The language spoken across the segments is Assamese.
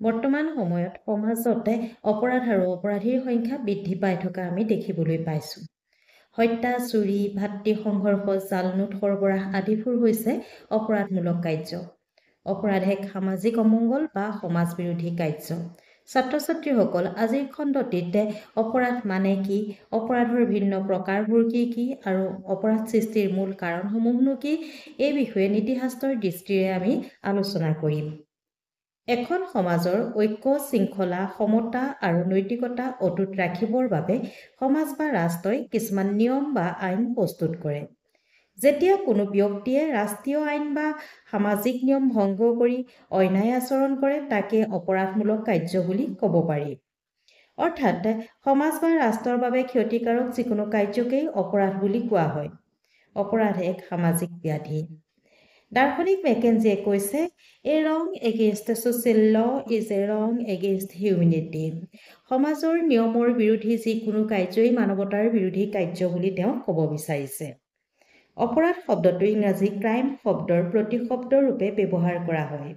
বৰ্তমান সময়ত সমাজতে অপৰাধ আৰু অপৰাধীৰ সংখ্যা বৃদ্ধি পাই থকা আমি দেখিবলৈ পাইছোঁ। হত্যা, চুৰি, ভাতৃ সংঘৰ্ষ, জালনোট সৰবৰাহ আদিবোৰ হৈছে অপৰাধমূলক কাৰ্য। অপৰাধ এক সামাজিক অমংগল বা সমাজ বিৰোধী কাৰ্য। ছাত্ৰ-ছাত্ৰীসকল আজিৰ খণ্ডটিতে অপৰাধ মানে কি, অপৰাধৰ ভিন্ন প্ৰকাৰবোৰ কি আৰু অপৰাধ সৃষ্টিৰ মূল কাৰণসমূহনো কি, এই বিষয়ে নীতিশাস্ত্ৰৰ দৃষ্টিৰে আমি আলোচনা কৰিম। এখন সমাজৰ ঐক্য, শৃংখলা, সমতা আৰু নৈতিকতা অটুট ৰাখিবৰ বাবে সমাজ বা ৰাষ্ট্ৰই কিছুমান নিয়ম বা আইন প্ৰস্তুত কৰে। যেতিয়া কোনো ব্যক্তিয়ে ৰাষ্ট্ৰীয় আইন বা সামাজিক নিয়ম ভংগ কৰি অন্যায় আচৰণ কৰে তাকে অপৰাধমূলক কাৰ্য বুলি ক'ব পাৰি। অৰ্থাৎ সমাজ বা ৰাষ্ট্ৰৰ বাবে ক্ষতিকাৰক যিকোনো কাৰ্যকেই অপৰাধ বুলি কোৱা হয়। অপৰাধ এক সামাজিক ব্যাধি। দাৰ্শনিক মেকেঞ্জিয়ে কৈছে, এ ৰং এগেইনষ্ট ছ'চিয়েল ল' ইজ এ ৰং এগেইনষ্ট হিউমেনিটি। সমাজৰ নিয়মৰ বিৰোধী যিকোনো কাৰ্যই মানৱতাৰ বিৰোধী কাৰ্য বুলি তেওঁ ক'ব বিচাৰিছে। অপৰাধ শব্দটো ইংৰাজী ক্ৰাইম শব্দৰ প্ৰতিশব্দ ৰূপে ব্যৱহাৰ কৰা হয়।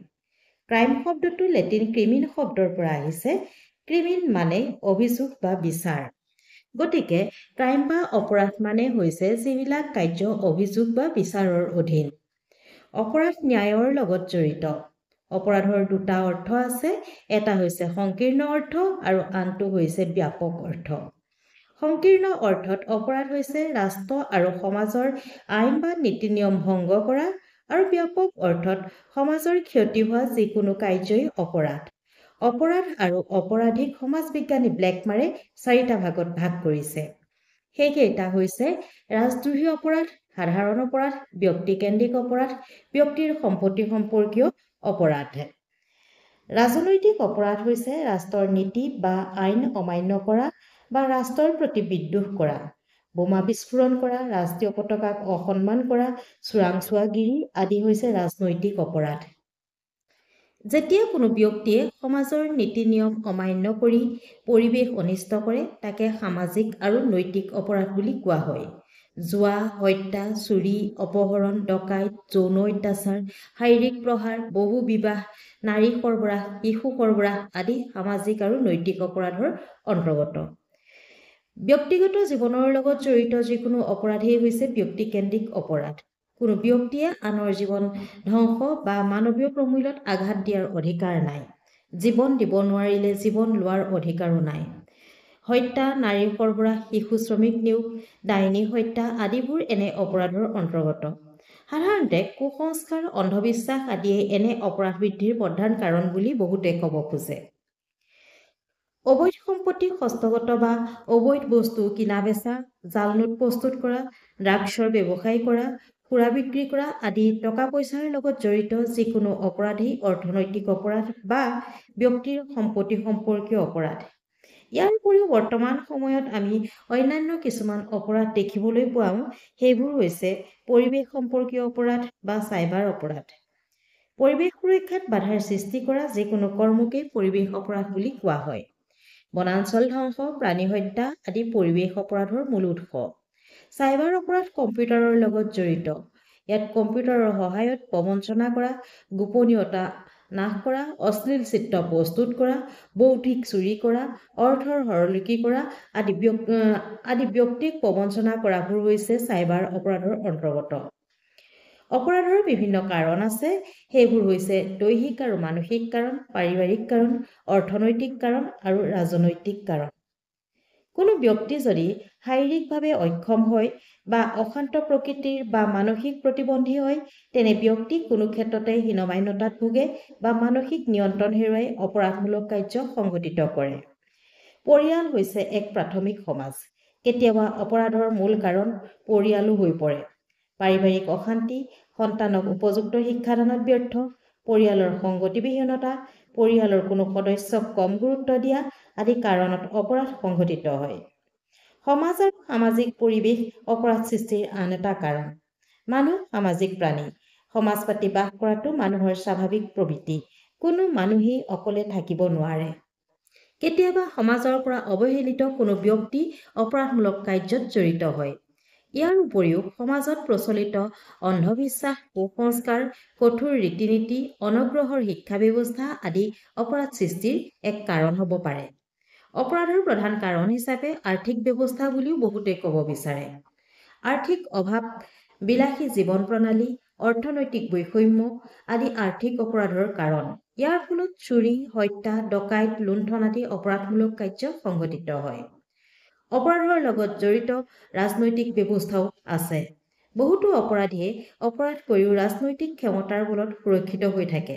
ক্ৰাইম শব্দটো লেটিন ক্ৰিমিন শব্দৰ পৰা আহিছে। ক্ৰিমিন মানে অভিযোগ বা বিচাৰ। গতিকে ক্ৰাইম বা অপৰাধ মানে হৈছে যিবিলাক কাৰ্য অভিযোগ বা বিচাৰৰ অধীন। অপৰাধ ন্যায়ৰ লগত জড়িত। অপৰাধৰ দুটা অৰ্থ আছে, এটা হৈছে সংকীৰ্ণ অৰ্থ আৰু আনটো হৈছে ব্যাপক অৰ্থ। সংকীৰ্ণ অৰ্থত অপৰাধ হৈছে ৰাষ্ট্ৰ আৰু সমাজৰ আইন বা নীতি নিয়ম ভংগ কৰা, আৰু ব্যাপক অৰ্থত সমাজৰ ক্ষতি হোৱা যিকোনো কাৰ্যই অপৰাধ। অপৰাধ আৰু অপৰাধীক সমাজ বিজ্ঞানী ব্লেকমাৰে 4টা ভাগত ভাগ কৰিছে। সেইকেইটা হৈছে ৰাজদ্ৰোহী অপৰাধ, সাধাৰণ অপৰাধ, ব্যক্তিকেন্দ্ৰিক অপৰাধ, ব্যক্তিৰ সম্পত্তি সম্পৰ্কীয় অপৰাধ। ৰাজনৈতিক অপৰাধ হৈছে ৰাষ্ট্ৰৰ নীতি বা আইন অমান্য কৰা বা ৰাষ্ট্ৰৰ প্ৰতি বিদ্ৰোহ কৰা, বোমা বিস্ফোৰণ কৰা, ৰাষ্ট্ৰীয় পতাকাক অসন্মান কৰা, চোৰাংচোৱাগিৰি আদি হৈছে ৰাজনৈতিক অপৰাধ। যেতিয়া কোনো ব্যক্তিয়ে সমাজৰ নীতি নিয়ম অমান্য কৰি পৰিৱেশ অনিষ্ট কৰে তাকে সামাজিক আৰু নৈতিক অপৰাধ বুলি কোৱা হয়। জুৱা, হত্যা, চুৰি, অপহৰণ, ডকাইত, যৌন অত্যাচাৰ, শাৰীৰিক প্ৰহাৰ, বহু বিবাহ, নাৰী সৰবৰাহ, শিশু সৰবৰাহ আদি সামাজিক আৰু নৈতিক অপৰাধৰ অন্তৰ্গত। ব্যক্তিগত জীৱনৰ লগত জড়িত যিকোনো অপৰাধেই হৈছে ব্যক্তিকেন্দ্ৰিক অপৰাধ। কোনো ব্যক্তিয়ে আনৰ জীৱন ধ্বংস বা মানৱীয় প্ৰমূল্যত আঘাত দিয়াৰ অধিকাৰ নাই। জীৱন দিব নোৱাৰিলে জীৱন লোৱাৰ অধিকাৰো নাই। হত্যা, নাৰী সৰবৰাহ, শিশু শ্ৰমিক নিয়োগ, ডাইনী হত্যা আদিবোৰ এনে অপৰাধৰ অন্তৰ্গত। সাধাৰণতে কুসংস্কাৰ, অন্ধবিশ্বাস আদিয়ে এনে অপৰাধ বৃদ্ধিৰ প্ৰধান কাৰণ বুলি বহুতে ক'ব খোজে। অবৈধ সম্পত্তি হস্তগত বা অবৈধ বস্তু কিনা বেচা, জালনোট প্ৰস্তুত কৰা, ড্ৰাগছৰ ব্যৱসায় কৰা, সুৰা বিক্ৰী কৰা আদি টকা পইচাৰ লগত জড়িত যিকোনো অপৰাধেই অৰ্থনৈতিক অপৰাধ বা ব্যক্তিৰ সম্পত্তি সম্পৰ্কীয় অপৰাধ। ইয়াৰ উপৰিও বৰ্তমান সময়ত আমি অন্যান্য কিছুমান অপৰাধ দেখিবলৈ পাওঁ, সেইবোৰ হৈছে পৰিৱেশ সম্পৰ্কীয় অপৰাধ বা চাইবাৰ অপৰাধ। পৰিৱেশ সুৰক্ষাত বাধাৰ সৃষ্টি কৰা যিকোনো কৰ্মকেই পৰিৱেশ অপৰাধ বুলি কোৱা হয়। বনাঞ্চল ধ্বংস, প্ৰাণী হত্যা আদি পৰিৱেশ অপৰাধৰ মূল উৎস। চাইবাৰ অপৰাধ কম্পিউটাৰৰ লগত জড়িত। ইয়াত কম্পিউটাৰৰ সহায়ত প্ৰবঞ্চনা কৰা, গোপনীয়তা নাশ কৰা, অশ্লীল চিত্ৰ প্ৰস্তুত কৰা, বৌদ্ধিক চুৰি কৰা, অৰ্থৰ সৰলীকৰণ কৰা আদি ব্যক্তিক প্ৰবঞ্চনা কৰাবোৰ হৈছে চাইবাৰ অপৰাধৰ অন্তৰ্গত। অপৰাধৰ বিভিন্ন কাৰণ আছে, সেইবোৰ হৈছে দৈহিক আৰু মানসিক কাৰণ, পাৰিবাৰিক কাৰণ, অৰ্থনৈতিক কাৰণ আৰু ৰাজনৈতিক কাৰণ। কোনো ব্যক্তি যদি শাৰীৰিকভাৱে অক্ষম হয় বা অশান্ত প্ৰকৃতিৰ বা মানসিক প্ৰতিবন্ধী হয় তেনে ব্যক্তি কোনো ক্ষেত্ৰতে হীনমান্যতাত ভোগে বা মানসিক নিয়ন্ত্ৰণ হেৰুৱাই অপৰাধমূলক কাৰ্য সংঘটিত কৰে। পৰিয়াল হৈছে এক প্ৰাথমিক সমাজ। কেতিয়াবা অপৰাধৰ মূল কাৰণ পৰিয়ালো হৈ পৰে। পাৰিবাৰিক অশান্তি, সন্তানক উপযুক্ত শিক্ষাদানত ব্যৰ্থ, পৰিয়ালৰ সংগতিবিহীনতা, পৰিয়ালৰ কোনো সদস্যক কম গুৰুত্ব দিয়া আদি কাৰণত অপৰাধ সংঘটিত হয়। সমাজ আৰু সামাজিক পৰিৱেশ অপৰাধ সৃষ্টিৰ আন এটা কাৰণ। মানুহ সামাজিক প্ৰাণী। সমাজ পাতি বাস কৰাটো মানুহৰ স্বাভাৱিক প্ৰবৃত্তি। কোনো মানুহেই অকলে থাকিব নোৱাৰে। কেতিয়াবা সমাজৰ পৰা অৱহেলিত কোনো ব্যক্তি অপৰাধমূলক কাৰ্যত জড়িত হয়। ইয়াৰ উপৰিও সমাজত প্ৰচলিত অন্ধবিশ্বাস, কুসংস্কাৰ, কঠোৰ ৰীতি-নীতি, অনগ্ৰহৰ শিক্ষা ব্যৱস্থা আদি অপৰাধ সৃষ্টিৰ এক কাৰণ হ'ব পাৰে। অপৰাধৰ প্ৰধান কাৰণ হিচাপে আৰ্থিক ব্যৱস্থা বুলিও বহুতে ক'ব বিচাৰে। আৰ্থিক অভাৱ, বিলাসী জীৱন প্ৰণালী, অৰ্থনৈতিক বৈষম্য আদি আৰ্থিক অপৰাধৰ কাৰণ। ইয়াৰ ফলত চুৰি, হত্যা, ডকাইত, লুণ্ঠন আদি অপৰাধমূলক কাৰ্য সংঘটিত হয়। অপৰাধৰ লগত জড়িত ৰাজনৈতিক ব্যৱস্থাও আছে। বহুতো অপৰাধীয়ে অপৰাধ কৰিও ৰাজনৈতিক ক্ষমতাৰ বলত সুৰক্ষিত হৈ থাকে,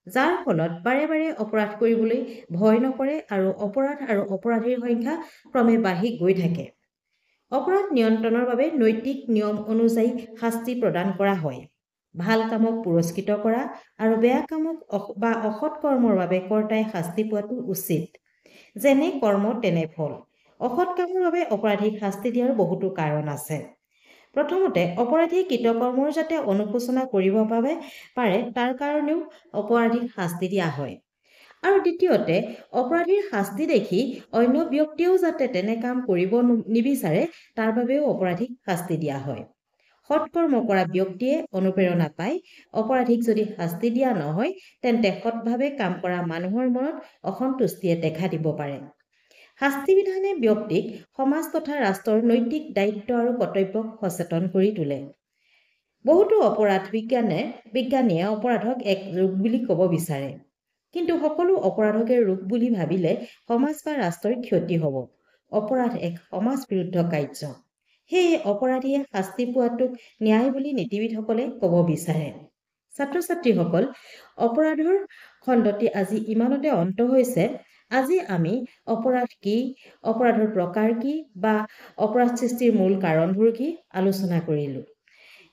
যাৰ ফলত বাৰে বাৰে অপৰাধ কৰিবলৈ ভয় নকৰে আৰু অপৰাধ আৰু অপৰাধীৰ সংখ্যা ক্ৰমে বাঢ়ি গৈ থাকে। অপৰাধ নিয়ন্ত্ৰণৰ বাবে নৈতিক নিয়ম অনুযায়ী শাস্তি প্ৰদান কৰা হয়। ভাল কামক পুৰস্কৃত কৰা আৰু বেয়া কামক বা অসৎ কৰ্মৰ বাবে কৰ্তাই শাস্তি পোৱাটো উচিত। যেনে কৰ্ম তেনে ফল। অসৎ কামৰ বাবে অপৰাধীক শাস্তি দিয়াৰ বহুতো কাৰণ আছে। প্ৰথমতে, অপৰাধীয়ে কৃতকৰ্মৰ যাতে অনুশোচনা কৰিব পাৰে তাৰ কাৰণেও অপৰাধীক শাস্তি দিয়া হয়। আৰু দ্বিতীয়তে, অপৰাধীৰ শাস্তি দেখি অন্য ব্যক্তিয়েও যাতে তেনে কাম কৰিব নিবিচাৰে তাৰ বাবেও অপৰাধীক শাস্তি দিয়া হয়। সৎকৰ্ম কৰা ব্যক্তিয়ে অনুপ্ৰেৰণা পায়। অপৰাধীক যদি শাস্তি দিয়া নহয় তেন্তে সৎভাৱে কাম কৰা মানুহৰ মনত অসন্তুষ্টিয়ে দেখা দিব পাৰে। শাস্তি বিধানে ব্যক্তিক সমাজ তথা ৰাষ্ট্ৰৰ নৈতিক দায়িত্ব আৰু কৰ্তব্যক সচেতন কৰি তোলে। বহুতো অপৰাধ বিজ্ঞানীয়ে অপৰাধক এক ৰোগ বুলি ক'ব বিচাৰে। কিন্তু সকলো অপৰাধকে ৰোগ বুলি ভাবিলে সমাজ বা ৰাষ্ট্ৰৰ ক্ষতি হ'ব। অপৰাধ এক সমাজ বিৰুদ্ধ কাৰ্য। সেয়ে অপৰাধীয়ে শাস্তি পোৱাটোক ন্যায় বুলি নীতিবিদসকলে ক'ব বিচাৰে। ছাত্ৰ-ছাত্ৰীসকল, অপৰাধৰ খণ্ডটি আজি ইমানতে অন্ত হৈছে। আজি আমি অপৰাধ কি, অপৰাধৰ প্ৰকাৰ কি বা অপৰাধ সৃষ্টিৰ মূল কাৰণবোৰ কি আলোচনা কৰিলোঁ।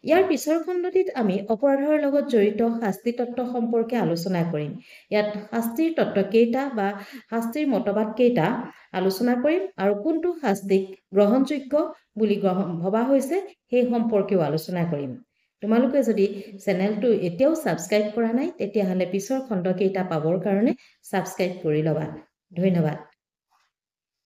ইয়াৰ পিছৰ খণ্ডটিত আমি অপৰাধৰ লগত জড়িত শাস্তি তত্ত্ব সম্পৰ্কে আলোচনা কৰিম। ইয়াত শাস্তিৰ তত্ত্ব কেইটা বা শাস্তিৰ মতবাদ কেইটা আলোচনা কৰিম আৰু কোনটো শাস্তিক গ্ৰহণযোগ্য বুলি ভবা হৈছে সেই সম্পৰ্কেও আলোচনা কৰিম। তোমালোকে যদি চেনেলটো এতিয়াও ছাবস্ক্ৰাইব কৰা নাই তেতিয়াহ'লে পিছৰ খণ্ড কেইটা পাবৰ কাৰণে ছাবস্ক্ৰাইব কৰি ল'বা। ধন্যবাদ।